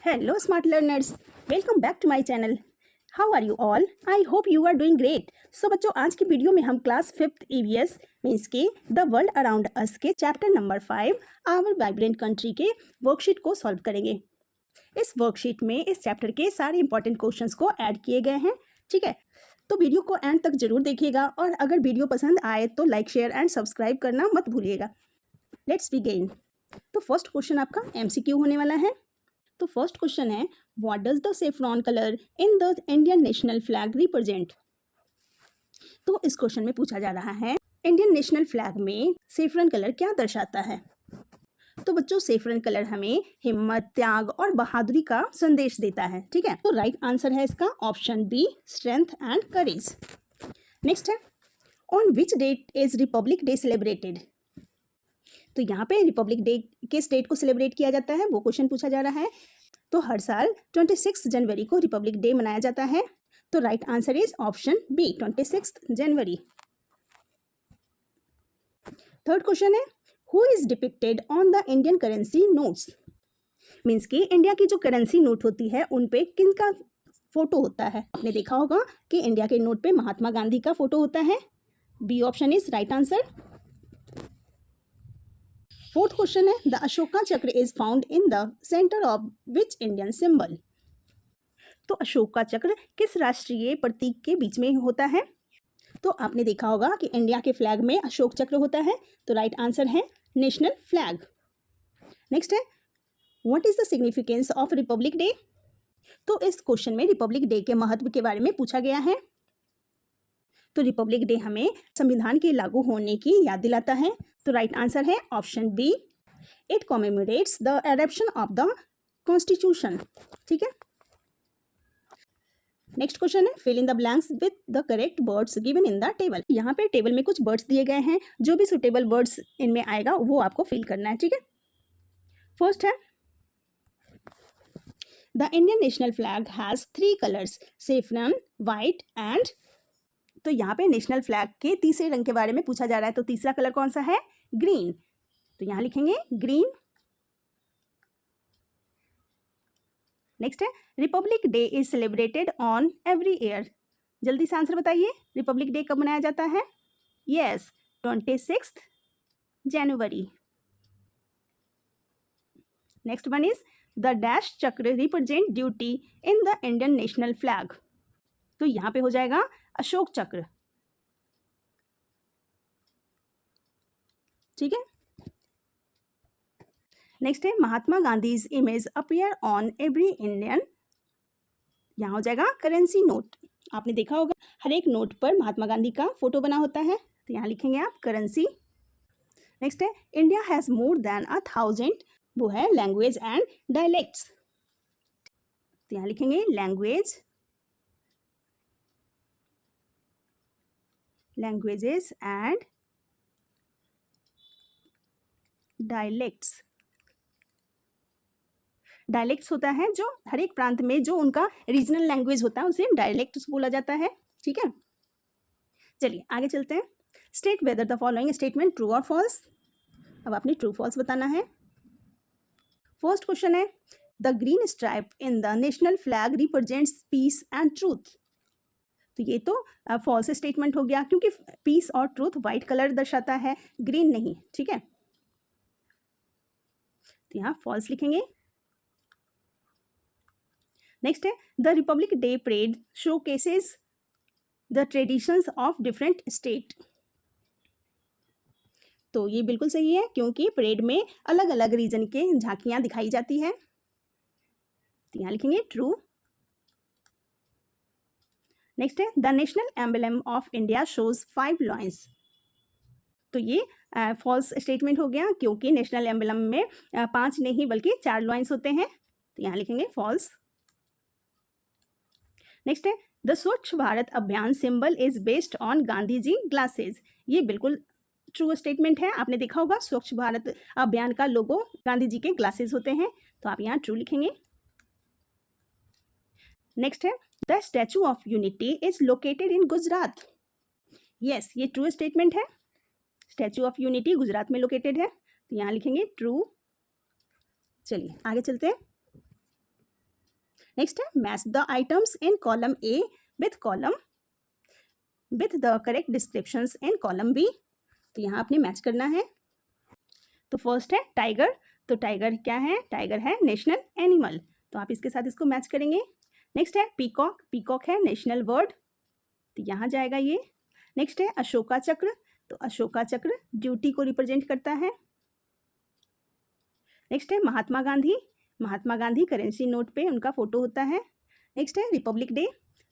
Hello, smart learners. Welcome back to my channel. How are you all? I hope you are doing great. So बच्चों, आज की video में हम class 5th EVS means के the world around us के chapter number 5 our vibrant country के worksheet को solve करेंगे। इस वर्कशीट में इस चैप्टर के सारे इंपॉर्टेंट क्वेश्चंस को ऐड किए गए हैं। ठीक है, तो वीडियो को एंड तक जरूर देखिएगा और अगर वीडियो पसंद आए तो लाइक शेयर एंड सब्सक्राइब करना मत भूलिएगा। Let's begin. तो फर्स्ट क्वेश्चन आपका MCQ होने वाला है। तो फर्स्ट क्वेश्चन है, what does the saffron colour in the Indian national flag represent. तो इस क्वेश्चन में पूछा जा रहा है इंडियन नेशनल फ्लैग में सेफ्रन कलर क्या दर्शाता है। तो बच्चों, सेफ्रन कलर हमें हिम्मत, त्याग और बहादुरी का संदेश देता है। ठीक है, तो राइट आंसर है इसका option B, strength and courage. Next है, on which date is Republic Day celebrated. तो यहाँ पे रिपब्लिक डे किस डेट को सेलिब्रेट किया जाता है वो क्वेश्चन पूछा जा रहा है। तो हर साल 26 जनवरी को रिपब्लिक डे मनाया जाता है। तो right answer is option B, 26 January. Third question है, who is depicted on the Indian currency notes. Means कि इंडिया की जो करेंसी नोट होती है उन पे किन का फोटो होता है। आपने देखा होगा कि इंडिया के नोट पे महात्मा गांधी का फोटो होता है। B option is right answer. Fourth question है, the Ashoka Chakra is found in the centre of which Indian symbol. तो अशोका चक्र किस राष्ट्रीय प्रतीक के बीच में होता है। तो आपने देखा होगा कि इंडिया के फ्लैग में अशोक चक्र होता है। तो राइट आंसर है नेशनल फ्लैग। नेक्स्ट है, what is the significance of Republic day. तो इस क्वेश्चन में रिपब्लिक डे के महत्व के बारे में पूछा गया है। तो रिपब्लिक डे हमें संविधान के लागू होने की याद दिलाता है। तो राइट आंसर है option B, it commemorates the adoption of the constitution. ठीक है, नेक्स्ट क्वेश्चन है, fill in the blanks with the correct words given in the table. यहाँ पे टेबल में कुछ वर्ड्स दिए गए हैं, जो भी सुटेबल वर्ड्स इनमें आएगा वो आपको फिल करना है। ठीक है, फर्स्ट है, the Indian national flag has 3 colours, saffron, white and. तो यहाँ पे नेशनल फ्लैग के तीसरे रंग के बारे में पूछा जा रहा है। तो तीसरा कलर कौन सा है, ग्रीन। तो यहाँ लिखेंगे ग्रीन। नेक्स्ट है, Republic Day is celebrated on every year. जल्दी से आंसर बताइए, रिपब्लिक डे कब मनाया जाता है। Yes, 26 January. Next one is, the dash chakra represent duty in the Indian national flag. तो यहाँ पे हो जाएगा अशोक चक्र। ठीक है, नेक्स्ट है, Mahatma Gandhi's image appear on every Indian. यहाँ हो जाएगा करेंसी नोट। आपने देखा होगा हर एक नोट पर महात्मा गांधी का फोटो बना होता है। तो यहाँ लिखेंगे आप करेंसी। नेक्स्ट है, इंडिया हैज मोर देन 1000, वो है लैंग्वेज एंड डायलेक्ट्स। तो यहाँ लिखेंगे language, languages and dialects. Dialects होता है जो हर एक प्रांत में जो उनका रीजनल लैंग्वेज होता है उसे डायलेक्ट्स बोला जाता है। ठीक है, चलिए आगे चलते हैं। State whether the following statement true और फॉल्स। अब आपने ट्रू फॉल्स बताना है। फर्स्ट क्वेश्चन है, the green stripe in the national flag represents peace and truth. तो ये तो फॉल्स स्टेटमेंट हो गया, क्योंकि पीस और ट्रूथ वाइट कलर दर्शाता है, ग्रीन नहीं। ठीक है, तो यहाँ फॉल्स लिखेंगे। नेक्स्ट है, the Republic day parade showcases the traditions of different state. तो ये बिल्कुल सही है, क्योंकि परेड में अलग अलग रीजन के झांकियां दिखाई जाती है। तो यहाँ लिखेंगे ट्रू। नेक्स्ट है, the national emblem of India shows 5 lions. तो ये फॉल्स स्टेटमेंट हो गया, क्योंकि नेशनल एम्बलम में 5 नहीं बल्कि 4 लॉयंस होते हैं। तो यहाँ लिखेंगे फॉल्स। नेक्स्ट है, the Swachh Bharat Abhiyan symbol is based on Gandhi ji glasses. ये बिल्कुल ट्रू स्टेटमेंट है। आपने देखा होगा स्वच्छ भारत अभियान का लोगो गांधी जी के ग्लासेस होते हैं। तो आप यहाँ ट्रू लिखेंगे। नेक्स्ट है, the statue of unity is located in Gujarat. Yes, ये ट्रू स्टेटमेंट है। स्टैचू ऑफ यूनिटी गुजरात में लोकेटेड है। तो यहाँ लिखेंगे ट्रू। चलिए आगे चलते हैं। नेक्स्ट है match the items in column A with the correct descriptions in column B. तो यहाँ आपने मैच करना है। तो फर्स्ट है टाइगर, तो टाइगर क्या है, टाइगर है नेशनल एनिमल, तो आप इसके साथ इसको मैच करेंगे। नेक्स्ट है पीकॉक, पीकॉक है नेशनल बर्ड, तो यहाँ जाएगा ये। नेक्स्ट है अशोका चक्र, तो अशोका चक्र ड्यूटी को रिप्रेजेंट करता है। नेक्स्ट है महात्मा गांधी, महात्मा गांधी करेंसी नोट पे उनका फोटो होता है। नेक्स्ट है रिपब्लिक डे,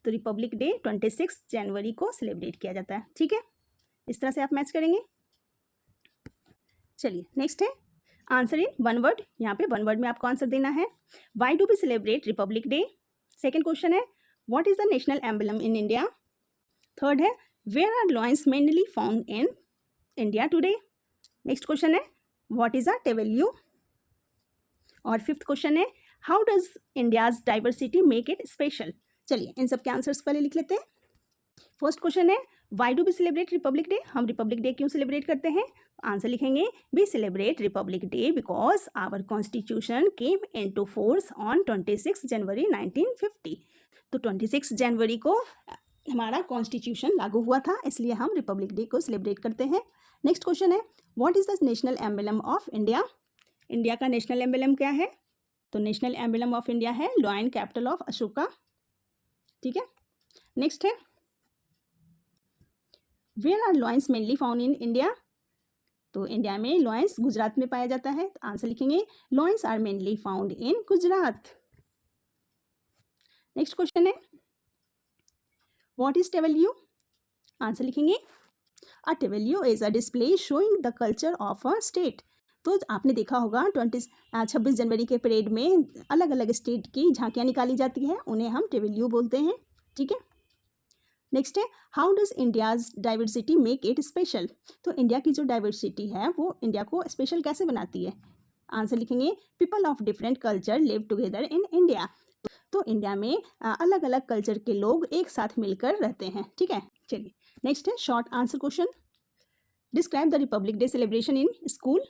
तो रिपब्लिक डे 26 जनवरी को सेलिब्रेट किया जाता है। ठीक है, इस तरह से आप मैच करेंगे। चलिए नेक्स्ट है आंसर इन वन वर्ड, यहाँ पे वन वर्ड में आपको आंसर देना है। Why do we celebrate Republic Day. Second question है what is the national emblem in India. Third है where are lions mainly found in India today. Next question है what is a tableau. और fifth question है how does India's diversity make it special. चलिए इन सब के answers पहले लिख लेते हैं। फर्स्ट क्वेश्चन है why do we celebrate Republic Day, हम रिपब्लिक डे क्यों सेलिब्रेट करते हैं। आंसर लिखेंगे we celebrate Republic Day because our constitution came into force on 26 January 1950। तो 26 जनवरी को हमारा कॉन्स्टिट्यूशन लागू हुआ था, इसलिए हम रिपब्लिक डे को सेलिब्रेट करते हैं। नेक्स्ट क्वेश्चन है what is the national emblem of India. India का नेशनल एम्बलम क्या है, तो नेशनल एम्बलम ऑफ इंडिया है लॉयन कैपिटल ऑफ अशोका। ठीक है, नेक्स्ट है where are lions mainly found in India, तो इंडिया में लॉयंस गुजरात में पाया जाता है, तो आंसर लिखेंगे lions are mainly found in Gujarat. Next question है व्हाट इज टेवेल्यू, आंसर लिखेंगे a the value is a display showing the culture of a state. तो आपने देखा होगा 26 जनवरी के परेड में अलग अलग स्टेट की झांकियाँ निकाली जाती हैं, उन्हें हम टेवेल्यू बोलते हैं। ठीक है, नेक्स्ट है how does India's diversity make it special, तो इंडिया की जो डाइवर्सिटी है वो इंडिया को स्पेशल कैसे बनाती है। आंसर लिखेंगे people of different culture live together in India. तो इंडिया में अलग अलग कल्चर के लोग एक साथ मिलकर रहते हैं। ठीक है, चलिए नेक्स्ट है short answer question. Describe the Republic Day celebration in school,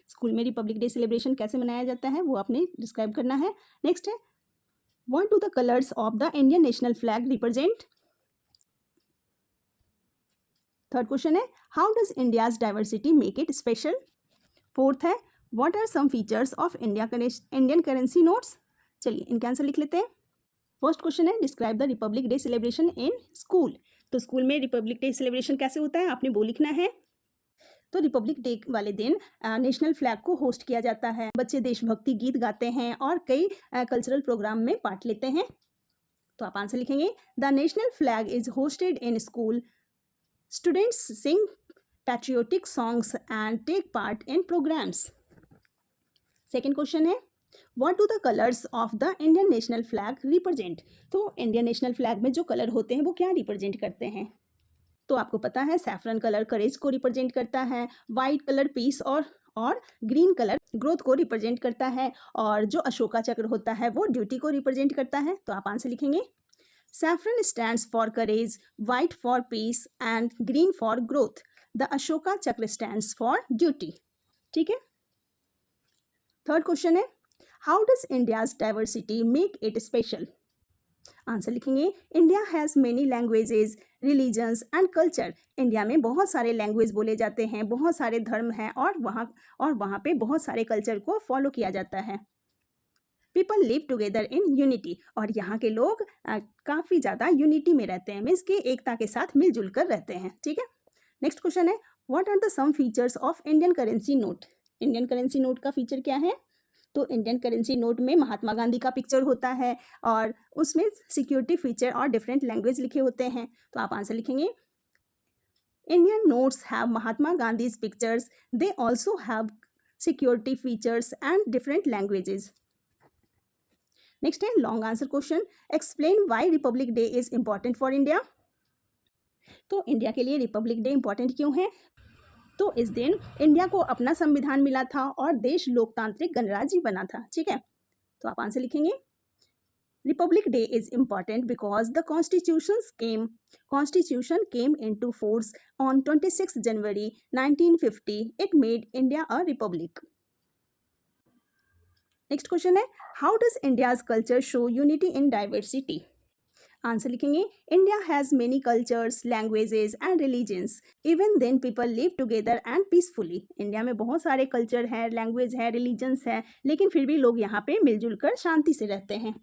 school में रिपब्लिक डे सेलिब्रेशन कैसे मनाया जाता है वो आपने डिस्क्राइब करना है। नेक्स्ट है what do the colours of the Indian national flag represent. Third question है how does India's diversity make it special. Fourth है what are some features of Indian currency notes. चलिए इनके आंसर लिख लेते हैं। फर्स्ट क्वेश्चन है describe the Republic Day celebration in school, तो school में रिपब्लिक डे सेलिब्रेशन कैसे होता है आपने वो लिखना है। तो रिपब्लिक डे वाले दिन नेशनल फ्लैग को होस्ट किया जाता है, बच्चे देशभक्ति गीत गाते हैं और कई कल्चरल प्रोग्राम में पार्ट लेते हैं। तो आप आंसर लिखेंगे the national flag is hosted in school, students sing patriotic songs and take part in programmes. Second question है what do the colours of the Indian national flag represent, तो Indian national flag में जो colour होते हैं वो क्या represent करते हैं। तो आपको पता है सैफरन कलर करेज को रिप्रेजेंट करता है, वाइट कलर पीस और ग्रीन कलर ग्रोथ को रिप्रेजेंट करता है, और जो अशोका चक्र होता है वो ड्यूटी को रिप्रेजेंट करता है। तो आप आंसर लिखेंगे saffron stands for courage, white for peace and green for growth. The Ashoka chakra stands for duty. ठीक है, थर्ड क्वेश्चन है how does India's diversity make it special. Answer लिखेंगे India has many languages, religions and culture. India में बहुत सारे language बोले जाते हैं, बहुत सारे धर्म हैं और वहाँ पे बहुत सारे कल्चर को फॉलो किया जाता है। People live together in unity, और यहाँ के लोग काफ़ी ज़्यादा यूनिटी में रहते हैं, मीन्स कि एकता के साथ मिलजुल कर रहते हैं। ठीक है, नेक्स्ट क्वेश्चन है what are the some features of Indian currency note. Indian currency note का फीचर क्या है, तो इंडियन करेंसी नोट में महात्मा गांधी का पिक्चर होता है और उसमें सिक्योरिटी फीचर और डिफरेंट लैंग्वेज लिखे होते हैं। तो आप आंसर लिखेंगे Indian notes have Mahatma Gandhi's pictures, they also have security features and different languages. Next है long answer question, explain why Republic Day is important for India. तो इंडिया के लिए रिपब्लिक डे इम्पॉर्टेंट क्यों है, तो इस दिन इंडिया को अपना संविधान मिला था और देश लोकतांत्रिक गणराज्य बना था। ठीक है, तो आप आंसर लिखेंगे Republic Day is important because the constitution came into force on 26 January 1950। It made India a republic. Next question है, how does India's culture show unity in diversity? Answer लिखेंगे, India has many cultures, languages and religions, even then people live together and peacefully. India में बहुत सारे culture हैं, language है, religions है, लेकिन फिर भी लोग यहाँ पे मिलजुल कर शांति से रहते हैं।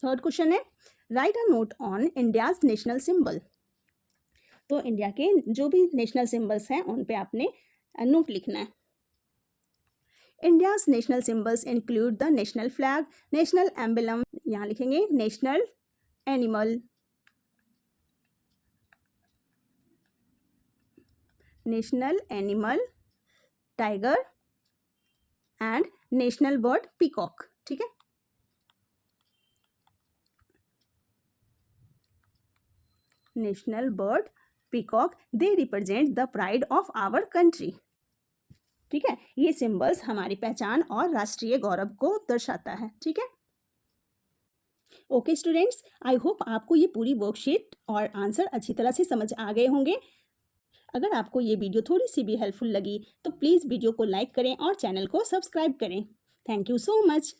थर्ड क्वेश्चन है, right a note on India's national symbol. तो इंडिया के जो भी नेशनल सिंबल्स हैं उन पे आपने नोट लिखना है। India's national symbols include the national flag, national emblem, यहाँ लिखेंगे national animal, tiger and national bird peacock. ठीक है, national bird peacock, they represent the pride of our country. ठीक है, ये सिंबल्स हमारी पहचान और राष्ट्रीय गौरव को दर्शाता है। ठीक है, ओके स्टूडेंट्स, आई होप आपको ये पूरी वर्कशीट और आंसर अच्छी तरह से समझ आ गए होंगे। अगर आपको ये वीडियो थोड़ी सी भी हेल्पफुल लगी तो प्लीज़ वीडियो को लाइक करें और चैनल को सब्सक्राइब करें। Thank you so much.